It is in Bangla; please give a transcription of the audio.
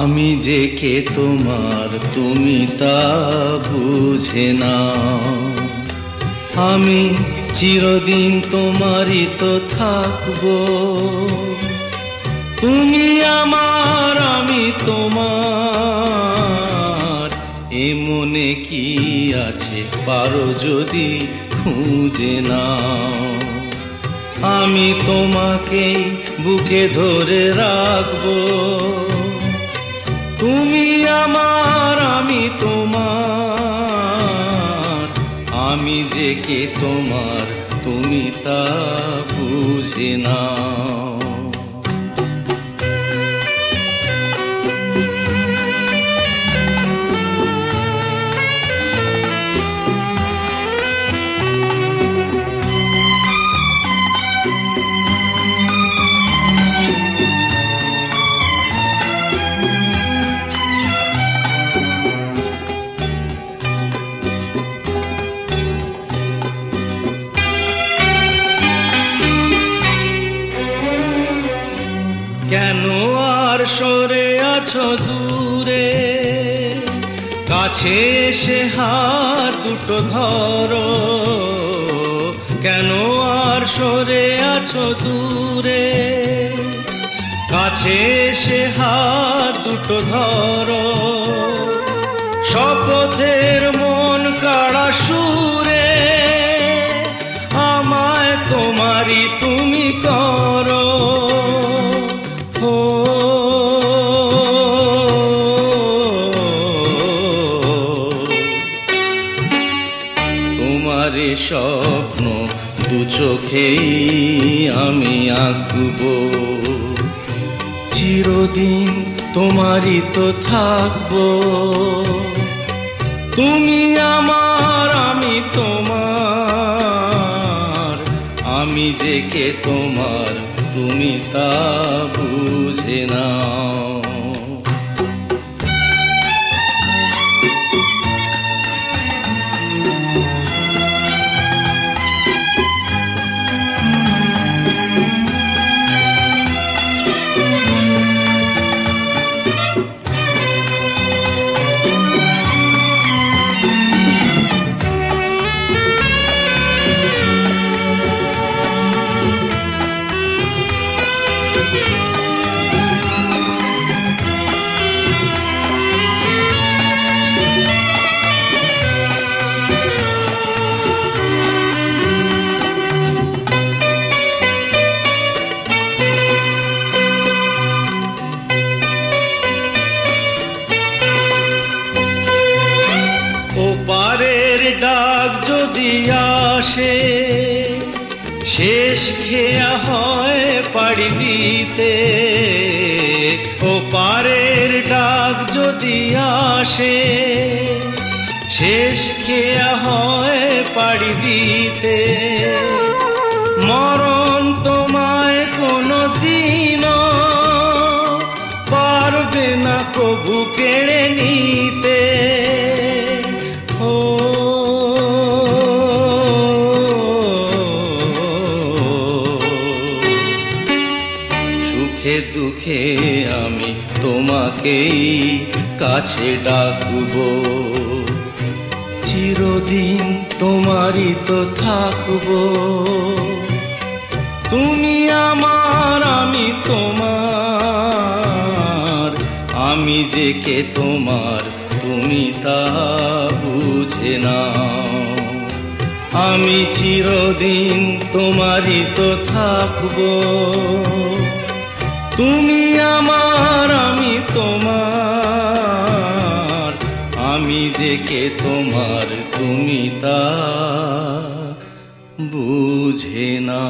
আমি যে কে তোমার তুমি তা বুঝে না। আমি চিরদিন তোমারই তো থাকবো। তুমি আমার আমি তোমার, এ মনে কি আছে পারো যদি খুঁজে নাও। আমি তোমাকেই বুকে ধরে রাখবো। তুমি আমার আমি তোমার, আমি যে কে তোমার তুমি তা বুঝে নাও। কেন আর সরে আছো দূরে, কাছে এসে হাত দুটো ধরো। কেন আর সরে আছো দূরে, কাছে এসে হাত দুটো ধরো। শপথের মন কাড়া সুরে আমায় তোমারই তুমি করো। তোমারে স্বপ্ন দু চোখেই আমি আঁকবো। চিরদিন তোমারই তো থাকবো। তুমি আমার আমি তোমার, আমি যে কে তোমার তুমি তা বুঝে নাও। ওপারের ডাক যদি আসে, শেষ খেয়া হয় পাড়ি দিতে। ওপারের ডাক যদি আসে, শেষ খেয়া হয় পাড়ি দিতে। মরণ তোমায় কোনো দিনও পারবে না কবু কেড়ে নিতে। সুখে দুঃখে আমি তোমাকেই কাছে ডাকবো। চিরদিন তোমারই তো থাকবো। তুমি আমার আমি তোমার, আমি যে কে তোমার তুমি তা বুঝে নাও। আমি চিরদিন তোমারই তো থাকবো। তুমি আমার আমি তোমার, আমি যে কে তোমার তুমি তা বুঝে না।